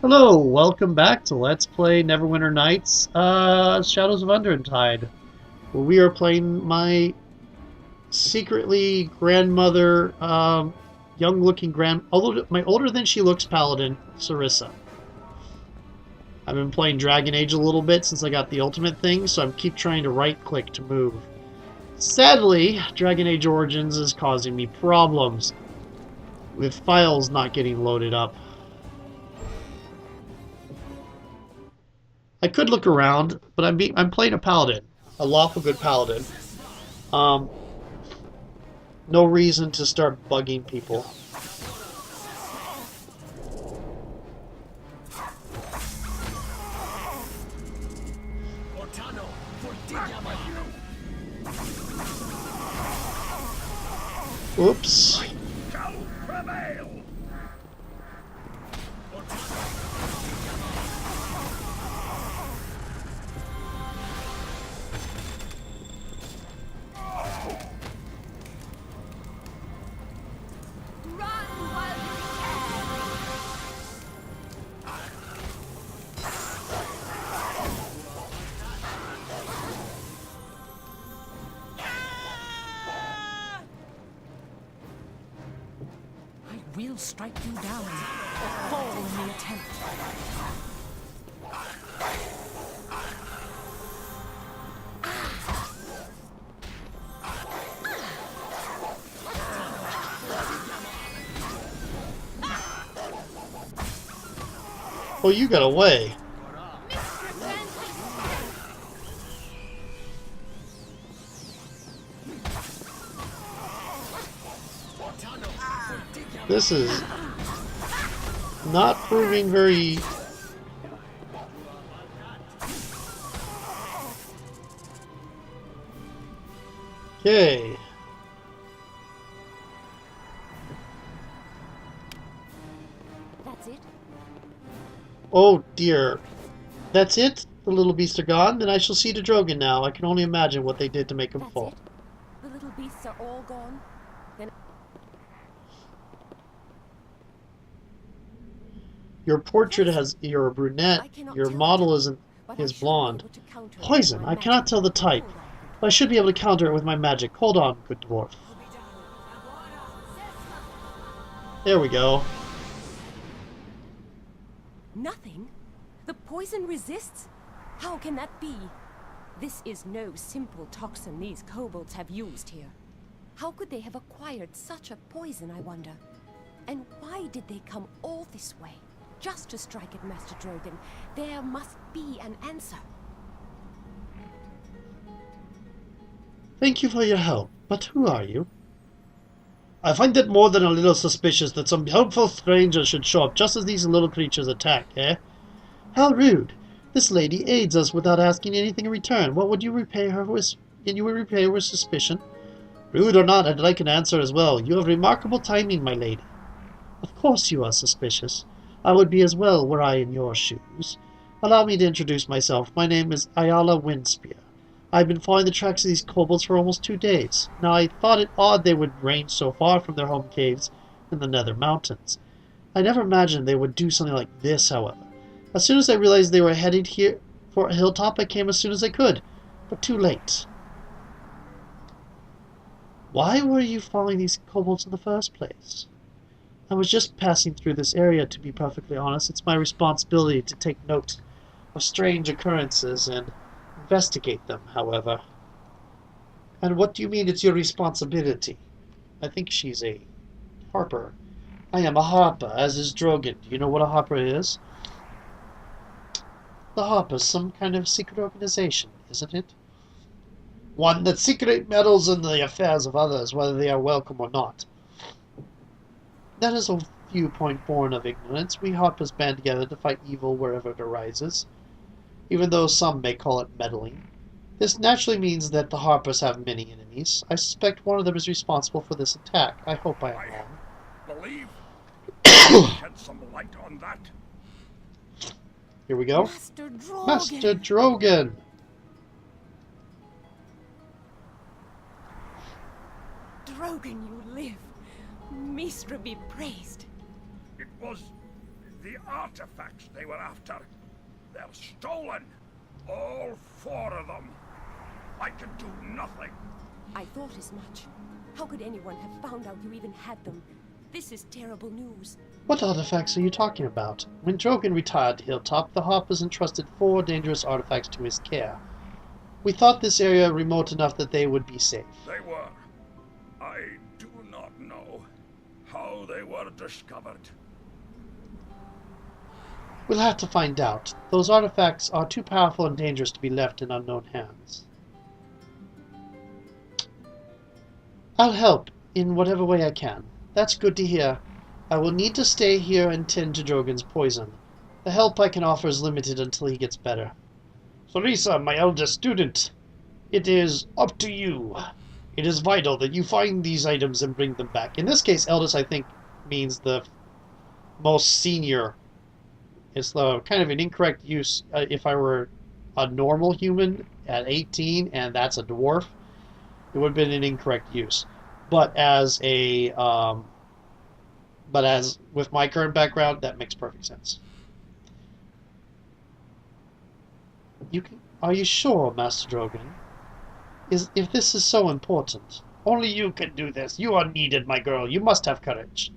Hello, welcome back to Let's Play Neverwinter Nights, Shadows of Undrentide, where we are playing my secretly grandmother, young-looking my older than she looks paladin, Sarissa. I've been playing Dragon Age a little bit since I got the ultimate thing, so I keep trying to right-click to move. Sadly, Dragon Age Origins is causing me problems with files not getting loaded up. I could look around, but I'm playing a paladin, a lawful good paladin. Um, no reason to start bugging people. Oops. We'll strike you down or fall in the attempt. Oh, you got away. This is not proving very... Okay. That's it? Oh dear. That's it? The little beasts are gone? Then I shall see to Drogan now. I can only imagine what they did to make him That's fall. it? The little beasts are all gone? Then Your portrait has... You're a brunette. Your model is blonde. Poison! I cannot tell the type. But I should be able to counter it with my magic. Hold on, good dwarf. There we go. Nothing? The poison resists? How can that be? This is no simple toxin these kobolds have used here. How could they have acquired such a poison, I wonder? And why did they come all this way? Just to strike at Master Drogan. There must be an answer. Thank you for your help, but who are you? I find it more than a little suspicious that some helpful stranger should show up just as these little creatures attack, eh? How rude! This lady aids us without asking anything in return. What would you repay her with? And you would repay her with suspicion? Rude or not, I'd like an answer as well. You have remarkable timing, my lady. Of course you are suspicious. I would be as well were I in your shoes. Allow me to introduce myself. My name is Ayala Windspear. I've been following the tracks of these kobolds for almost 2 days. Now I thought it odd they would range so far from their home caves in the Nether Mountains. I never imagined they would do something like this, however. As soon as I realized they were headed here for a hilltop, I came as soon as I could, but too late. Why were you following these kobolds in the first place? I was just passing through this area, to be perfectly honest. It's my responsibility to take note of strange occurrences and investigate them, however. And what do you mean it's your responsibility? I think she's a harper. I am a harper, as is Drogan. Do you know what a harper is? The harper's some kind of secret organization, isn't it? One that secretly meddles in the affairs of others, whether they are welcome or not. That is a viewpoint born of ignorance. We harpers band together to fight evil wherever it arises, even though some may call it meddling. This naturally means that the harpers have many enemies. I suspect one of them is responsible for this attack. I hope I am wrong. Believe shed some light on that. Here we go. Master Drogan! Master Drogan! Drogan, you live. Mistra be praised. It was the artifacts they were after. They're stolen. All 4 of them. I can do nothing. I thought as much. How could anyone have found out you even had them? This is terrible news. What artifacts are you talking about? When Drogan retired to Hilltop, the Harpers entrusted 4 dangerous artifacts to his care. We thought this area remote enough that they would be safe. They were. I do not know how they were discovered. We'll have to find out. Those artifacts are too powerful and dangerous to be left in unknown hands. I'll help in whatever way I can. That's good to hear. I will need to stay here and tend to Drogan's poison. The help I can offer is limited until he gets better. So Risa, my eldest student, it is up to you. It is vital that you find these items and bring them back. In this case, eldest, I think, means the most senior. It's kind of an incorrect use. If I were a normal human at 18 and that's a dwarf, it would have been an incorrect use. But as with my current background, that makes perfect sense. Are you sure, Master Drogan? If this is so important? Only you can do this. You are needed, my girl. You must have courage.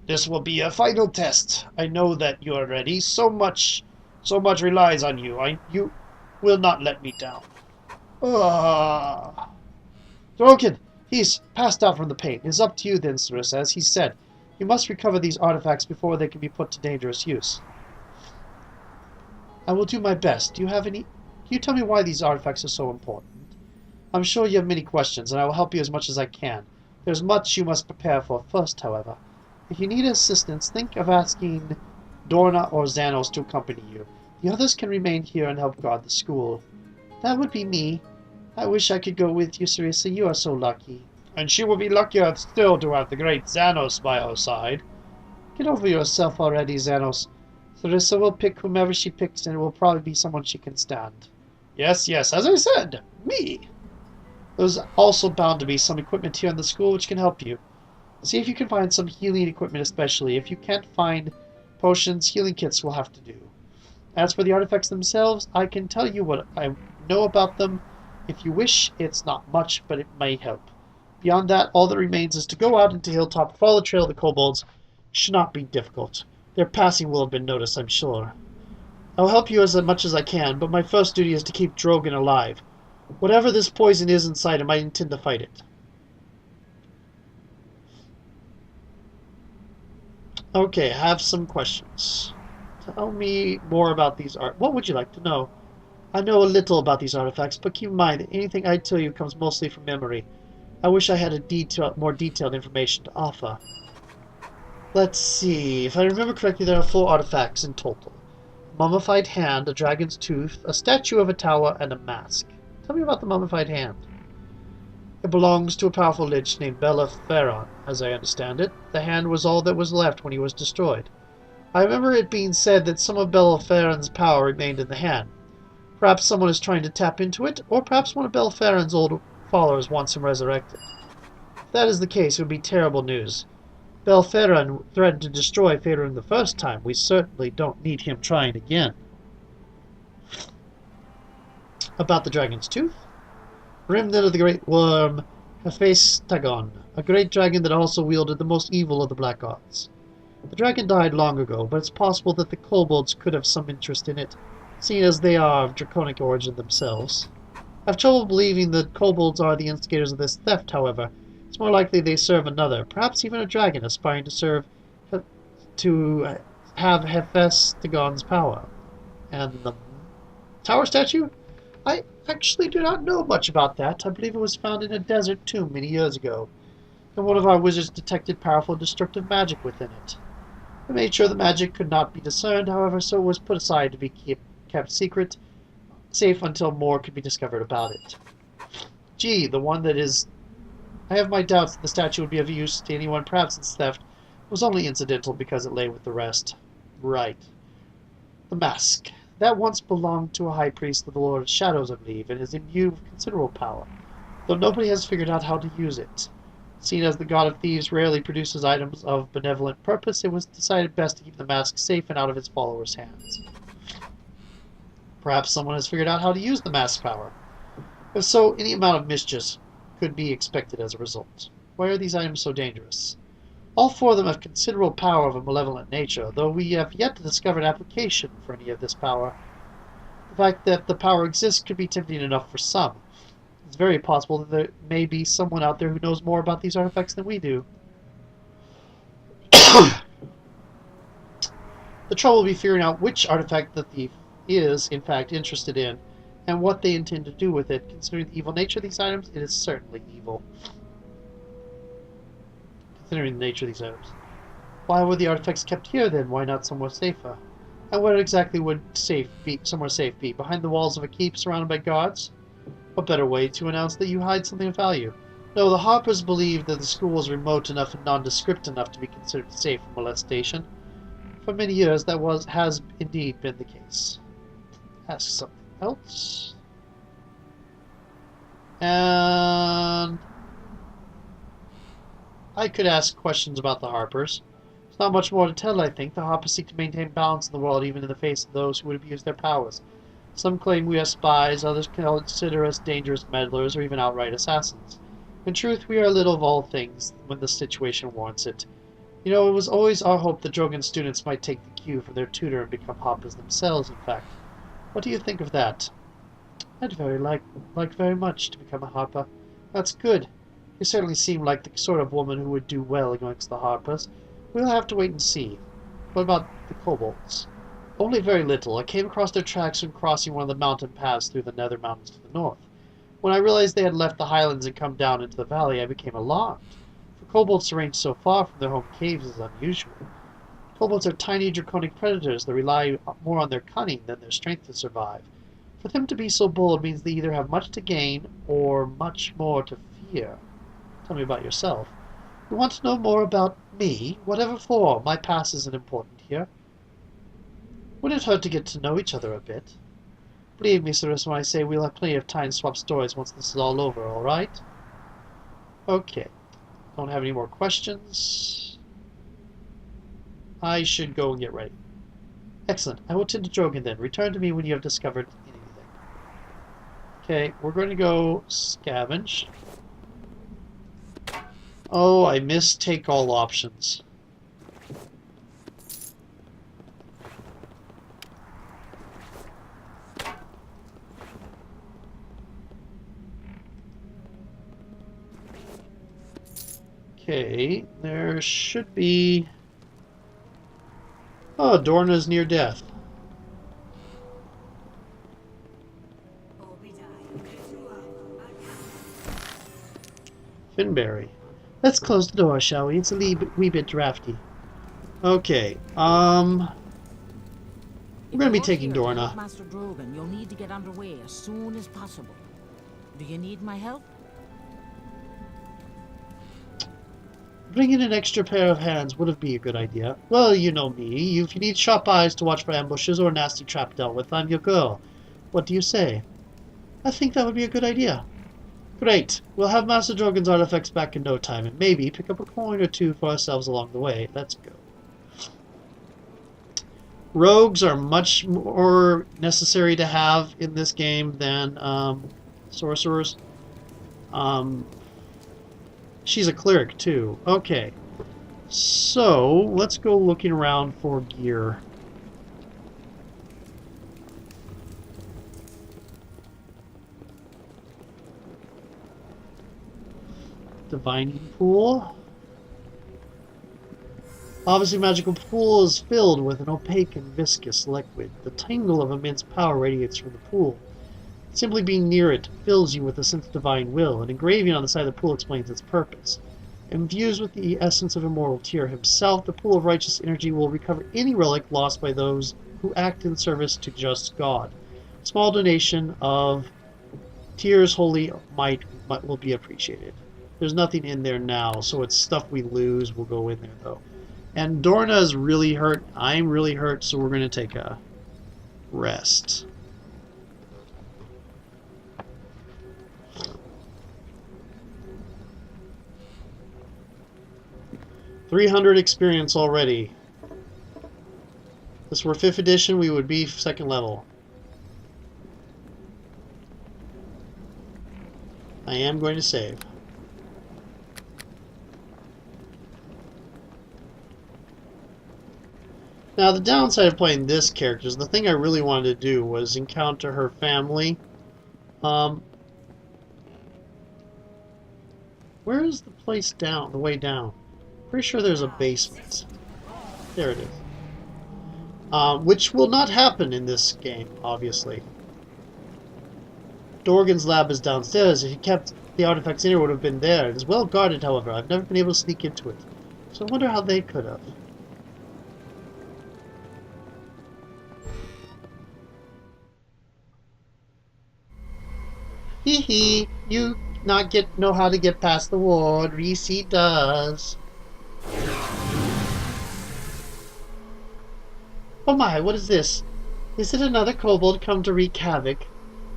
This will be a final test. I know that you are ready. So much relies on you. You will not let me down. Drogan, he's passed out from the pain. It is up to you then, Sarissa. As he said, you must recover these artifacts before they can be put to dangerous use. I will do my best. Can you tell me why these artifacts are so important? I'm sure you have many questions, and I will help you as much as I can. There's much you must prepare for first, however. If you need assistance, think of asking Dorna or Xanos to accompany you. The others can remain here and help guard the school. That would be me. I wish I could go with you, Sarissa. You are so lucky. And she will be luckier still to have the great Xanos by her side. Get over yourself already, Xanos. Sarissa will pick whomever she picks, and it will probably be someone she can stand. Yes, as I said, me. There's also bound to be some equipment here in the school which can help you. See if you can find some healing equipment especially. If you can't find potions, healing kits will have to do. As for the artifacts themselves, I can tell you what I know about them. If you wish, it's not much, but it may help. Beyond that, all that remains is to go out into Hilltop, follow the trail of the kobolds. It should not be difficult. Their passing will have been noticed, I'm sure. I'll help you as much as I can, but my first duty is to keep Drogan alive. Whatever this poison is inside him, I intend to fight it. Okay, I have some questions. Tell me more about these What would you like to know? I know a little about these artifacts, but keep in mind that anything I tell you comes mostly from memory. I wish I had more detailed information to offer. Let's see. If I remember correctly, there are 4 artifacts in total. A mummified hand, a dragon's tooth, a statue of a tower, and a mask. Tell me about the mummified hand. It belongs to a powerful lich named Belleferon, as I understand it. The hand was all that was left when he was destroyed. I remember it being said that some of Belleferon's power remained in the hand. Perhaps someone is trying to tap into it, or perhaps one of Belleferon's old followers wants him resurrected. If that is the case, it would be terrible news. Belleferon threatened to destroy Faerun the first time. We certainly don't need him trying again. About the dragon's tooth? Remnant of the great worm Hephaestion, a great dragon that also wielded the most evil of the black arts. The dragon died long ago, but it's possible that the kobolds could have some interest in it, seeing as they are of draconic origin themselves. I have trouble believing that kobolds are the instigators of this theft, however. It's more likely they serve another, perhaps even a dragon aspiring to have Hephaestion's power. And the tower statue? I actually do not know much about that. I believe it was found in a desert tomb many years ago, and one of our wizards detected powerful destructive magic within it. We made sure the magic could not be discerned, however, so it was put aside to be kept secret, safe until more could be discovered about it. Gee, the one that is... I have my doubts that the statue would be of use to anyone. Perhaps its theft was only incidental because it lay with the rest. Right. The mask. That once belonged to a high priest of the Lord of Shadows, I believe, and is imbued with considerable power, though nobody has figured out how to use it. Seen as the god of thieves rarely produces items of benevolent purpose, it was decided best to keep the mask safe and out of its followers' hands. Perhaps someone has figured out how to use the mask's power. If so, any amount of mischief could be expected as a result. Why are these items so dangerous? All four of them have considerable power of a malevolent nature, though we have yet to discover an application for any of this power. The fact that the power exists could be tempting enough for some. It's very possible that there may be someone out there who knows more about these artifacts than we do. The trouble will be figuring out which artifact the thief is, in fact, interested in, and what they intend to do with it. Considering the evil nature of these items, it is certainly evil. Considering the nature of these items. Why were the artifacts kept here, then? Why not somewhere safer? And where exactly would somewhere safe be? Behind the walls of a keep surrounded by guards? What better way to announce that you hide something of value? No, the Harpers believed that the school was remote enough and nondescript enough to be considered safe from molestation. For many years, that has indeed been the case. Ask something else. And I could ask questions about the Harpers. There's not much more to tell, I think. The Harpers seek to maintain balance in the world, even in the face of those who would abuse their powers. Some claim we are spies, others consider us dangerous meddlers, or even outright assassins. In truth, we are a little of all things when the situation warrants it. You know, it was always our hope that Drogan students might take the cue from their tutor and become Harpers themselves, in fact. What do you think of that? I'd like very much to become a Harper. That's good. You certainly seem like the sort of woman who would do well amongst the Harpers. We'll have to wait and see. What about the kobolds? Only very little. I came across their tracks when crossing one of the mountain paths through the nether mountains to the north. When I realized they had left the highlands and come down into the valley, I became alarmed. For kobolds to range so far from their home caves is unusual. Kobolds are tiny draconic predators that rely more on their cunning than their strength to survive. For them to be so bold means they either have much to gain or much more to fear. Tell me about yourself. You want to know more about me? Whatever for. My past isn't important here. Wouldn't it hurt to get to know each other a bit? Believe me, Sarissa, when I say we'll have plenty of time to swap stories once this is all over, all right? Okay. Don't have any more questions. I should go and get ready. Excellent. I will tend to Drogan then. Return to me when you have discovered anything. Okay, we're going to go scavenge. Oh, I missed take all options. Okay, there should be... Oh, Dorna's near death. Finberry. Let's close the door, shall we? It's a wee bit drafty. Okay, we're going to be taking Dorna. Master Drogan, you'll need to get underway as soon as possible. Do you need my help? Bringing an extra pair of hands would have been a good idea. Well, you know me. If you need sharp eyes to watch for ambushes or a nasty trap dealt with, I'm your girl. What do you say? I think that would be a good idea. Great. We'll have Master Drogan's artifacts back in no time, and maybe pick up a coin or two for ourselves along the way. Let's go. Rogues are much more necessary to have in this game than sorcerers. She's a cleric, too. Okay. So, let's go looking around for gear. Divining pool. Obviously, magical pool is filled with an opaque and viscous liquid. The tingle of immense power radiates from the pool. Simply being near it fills you with a sense of divine will. An engraving on the side of the pool explains its purpose. Infused with the essence of immortal Tyr himself, the pool of righteous energy will recover any relic lost by those who act in service to just God. A small donation of Tyr's holy might will be appreciated. There's nothing in there now, so it's stuff we lose will go in there, though. And Dorna is really hurt. I'm really hurt, so we're going to take a rest. 300 experience already. If this were 5th edition, we would be 2nd level. I am going to save. Now, the downside of playing this character is the thing I really wanted to do was encounter her family. Where is the place down? The way down? Pretty sure there's a basement. There it is. Which will not happen in this game, obviously. Dorgan's lab is downstairs. If he kept the artifacts in here, it would have been there. It is well guarded, however. I've never been able to sneak into it. So I wonder how they could have. Hee hee, you not know how to get past the ward. Risi does. Oh my, what is this? Is it another kobold come to wreak havoc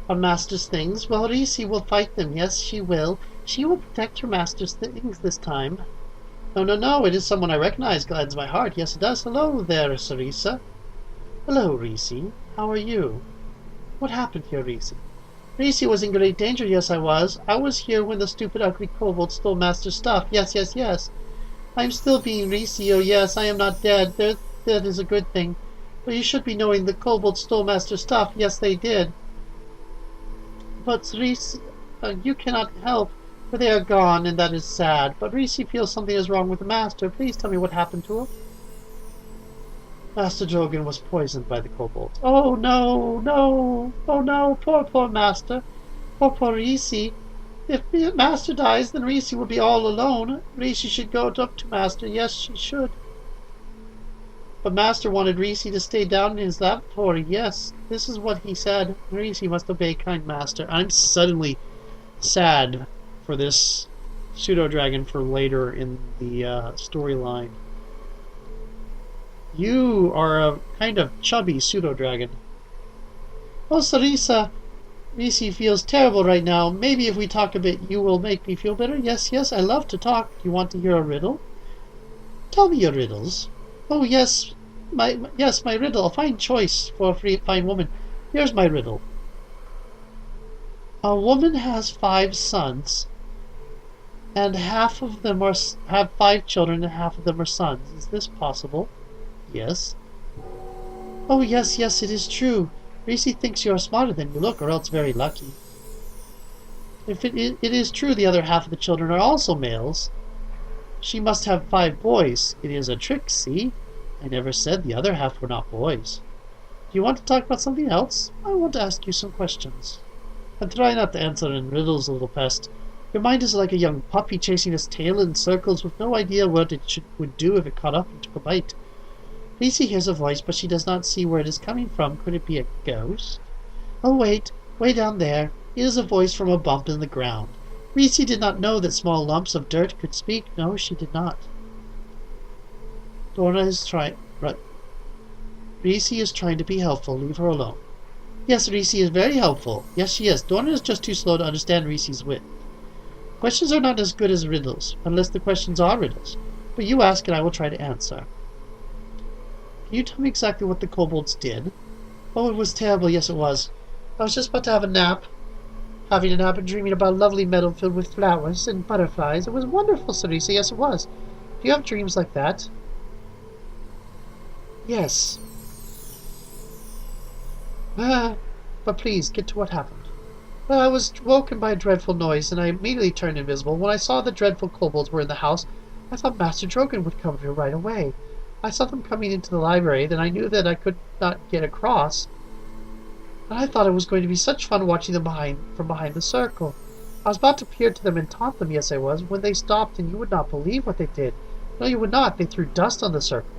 on Master's things? Well, Risi will fight them. Yes, she will. She will protect her Master's things this time. No, no, no, it is someone I recognize. Gladdens my heart. Yes, it does. Hello there, Sarisa. Hello, Risi. How are you? What happened here, Risi? Risi was in great danger. Yes, I was. I was here when the stupid, ugly kobold stole Master's stuff. Yes, yes, yes. I am still being Risi. Oh, yes, I am not dead. That is a good thing. But you should be knowing the kobolds stole Master's stuff. Yes, they did. But Risi, you cannot help, for they are gone, and that is sad. But Risi feels something is wrong with the Master. Please tell me what happened to him. Master Drogan was poisoned by the kobolds. Oh no, no, oh no, poor Master. Poor Risi. If Master dies, then Risi will be all alone. Risi should go up to Master. Yes, she should. But Master wanted Risi to stay down in his laboratory. Yes, this is what he said. Risi must obey kind Master. I'm suddenly sad for this pseudo-dragon for later in the storyline. You are a kind of chubby pseudo-dragon. Oh, Sarisa, Risi feels terrible right now. Maybe if we talk a bit, you will make me feel better. Yes, yes, I love to talk. Do you want to hear a riddle? Tell me your riddles. Oh, yes, my riddle. A fine choice for a fine woman. Here's my riddle. A woman has 5 sons, and half of them have 5 children, and half of them are sons. Is this possible? Yes. Oh, yes, yes, it is true. Risi thinks you are smarter than you look, or else very lucky. If it is true the other half of the children are also males, she must have 5 boys. It is a trick, see? I never said the other half were not boys. Do you want to talk about something else? I want to ask you some questions. And try not to answer in riddles, little pest. Your mind is like a young puppy chasing its tail in circles with no idea what it would do if it caught up and took a bite. Risi hears a voice, but she does not see where it is coming from. Could it be a ghost? Oh, wait, way down there. It is a voice from a bump in the ground. Risi did not know that small lumps of dirt could speak. No, she did not. Dorna is trying... Right. Risi is trying to be helpful. Leave her alone. Yes, Risi is very helpful. Yes, she is. Dorna is just too slow to understand Risi's wit. Questions are not as good as riddles, unless the questions are riddles. But you ask and I will try to answer. Can you tell me exactly what the kobolds did? Oh, it was terrible. Yes, it was. I was just about to have a nap. Having a nap and dreaming about a lovely meadow filled with flowers and butterflies. It was wonderful, Sarisa. Yes, it was. Do you have dreams like that? Yes. But please, get to what happened. Well, I was woken by a dreadful noise, and I immediately turned invisible. When I saw the dreadful kobolds were in the house, I thought Master Drogan would come here right away. I saw them coming into the library, then I knew that I could not get across. And I thought it was going to be such fun watching them from behind the circle. I was about to peer to them and taunt them, yes I was, when they stopped, and you would not believe what they did. No, you would not. They threw dust on the circle.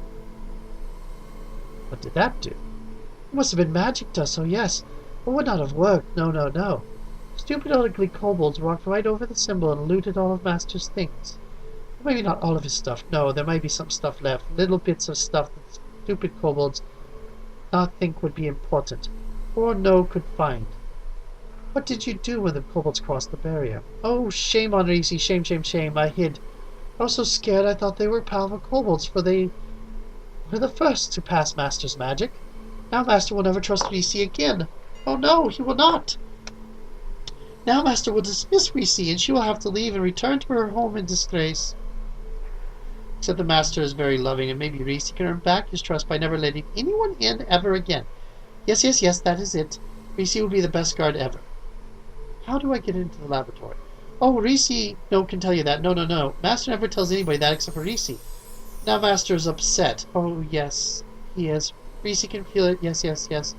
What did that do? It must have been magic dust, oh yes. It would not have worked. No, no, no. Stupid ugly kobolds walked right over the symbol and looted all of Master's things. Maybe not all of his stuff. No, there might be some stuff left. Little bits of stuff that stupid kobolds not think would be important, or could find. What did you do when the kobolds crossed the barrier? Oh, shame on Risi. Shame, shame, shame. I hid. I was so scared I thought they were powerful kobolds, for they were the first to pass Master's magic. Now Master will never trust Risi again. Oh no, he will not. Now Master will dismiss Risi, and she will have to leave and return to her home in disgrace. Except the Master is very loving, and maybe Risi can earn back his trust by never letting anyone in ever again. Yes, yes, yes, that is it. Risi will be the best guard ever. How do I get into the laboratory? Oh, Risi can tell you that. No, no, no. Master never tells anybody that except for Risi. Now Master is upset. Oh, yes, he is. Risi can feel it. Yes, yes, yes.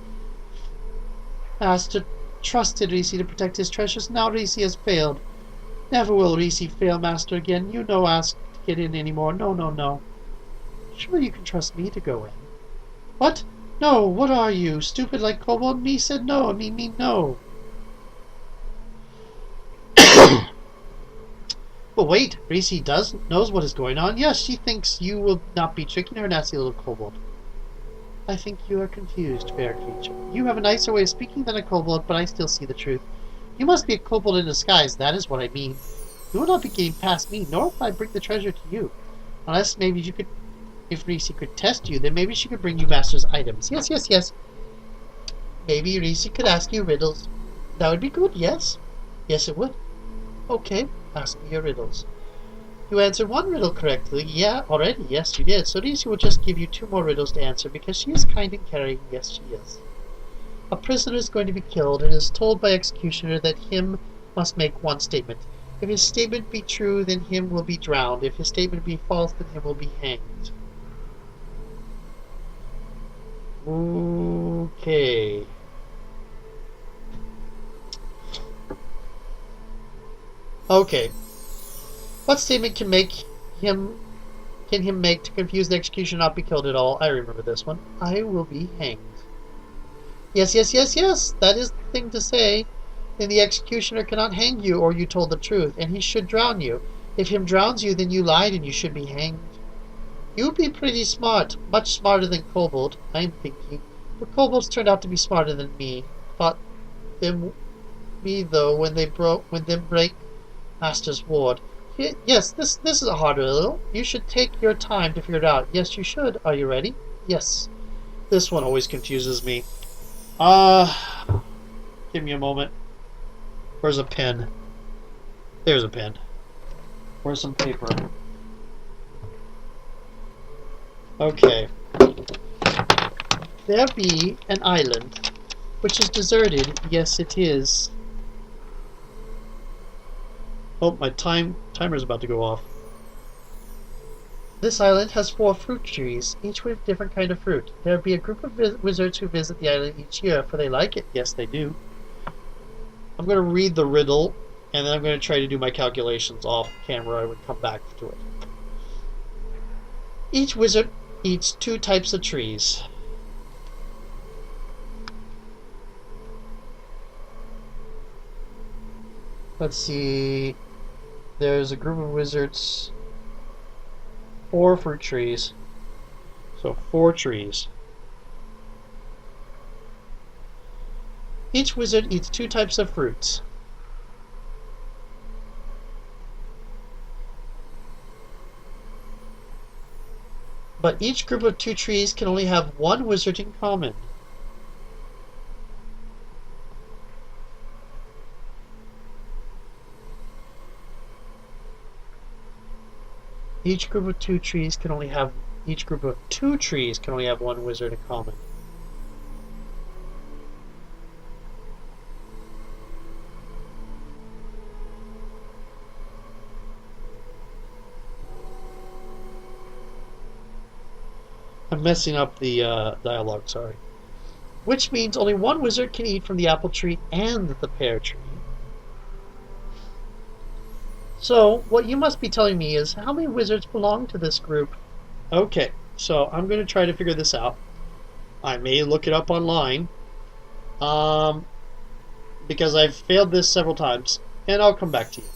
Master trusted Risi to protect his treasures. Now Risi has failed. Never will Risi fail Master again. You no ask to get in anymore. No, no, no. Surely you can trust me to go in. What? No, what are you? Stupid like kobold? Me said no. Me no. But wait, Risi knows what is going on. Yes, she thinks you will not be tricking her, nasty little kobold. I think you are confused, fair creature. You have a nicer way of speaking than a kobold, but I still see the truth. You must be a kobold in disguise, that is what I mean. You will not be getting past me, nor will I bring the treasure to you. Unless maybe you could... If Risi could test you, then maybe she could bring you Master's items. Yes, yes, yes. Maybe Risi could ask you riddles. That would be good, yes? Yes, it would. Okay, ask me your riddles. You answered one riddle correctly. Yeah, already. Yes, you did. So Risi will just give you 2 more riddles to answer because she is kind and caring. Yes, she is. A prisoner is going to be killed and is told by executioner that him must make one statement. If his statement be true, then him will be drowned. If his statement be false, then him will be hanged. Okay. Okay. What statement can him make to confuse the executioner not be killed at all? I remember this one. I will be hanged. Yes, yes, yes, yes. That is the thing to say. Then the executioner cannot hang you, or you told the truth, and he should drown you. If him drowns you, then you lied and you should be hanged. You be pretty smart, much smarter than kobold, I am thinking. But kobolds turned out to be smarter than me. Thought them me though when them break Master's ward. Yes, this is a hard riddle. You should take your time to figure it out. Yes, you should. Are you ready? Yes. This one always confuses me. Give me a moment. Where's a pen? There's a pen. Where's some paper? Okay. There be an island, which is deserted. Yes, it is. Oh, my timer's about to go off. This island has 4 fruit trees, each with a different kind of fruit. There be a group of wizards who visit the island each year, for they like it. Yes, they do. I'm going to read the riddle, and then I'm going to try to do my calculations off camera. I would come back to it. Each wizard eats 2 types of trees. Let's see. There's a group of wizards. 4 fruit trees. So 4 trees. Each wizard eats 2 types of fruits. But each group of 2 trees can only have 1 wizard in common. Each group of 2 trees can only have 1 wizard in common. I'm messing up the dialogue, sorry. Which means only 1 wizard can eat from the apple tree and the pear tree. So, what you must be telling me is how many wizards belong to this group? Okay, so I'm going to try to figure this out. I may look it up online, because I've failed this several times, and I'll come back to you.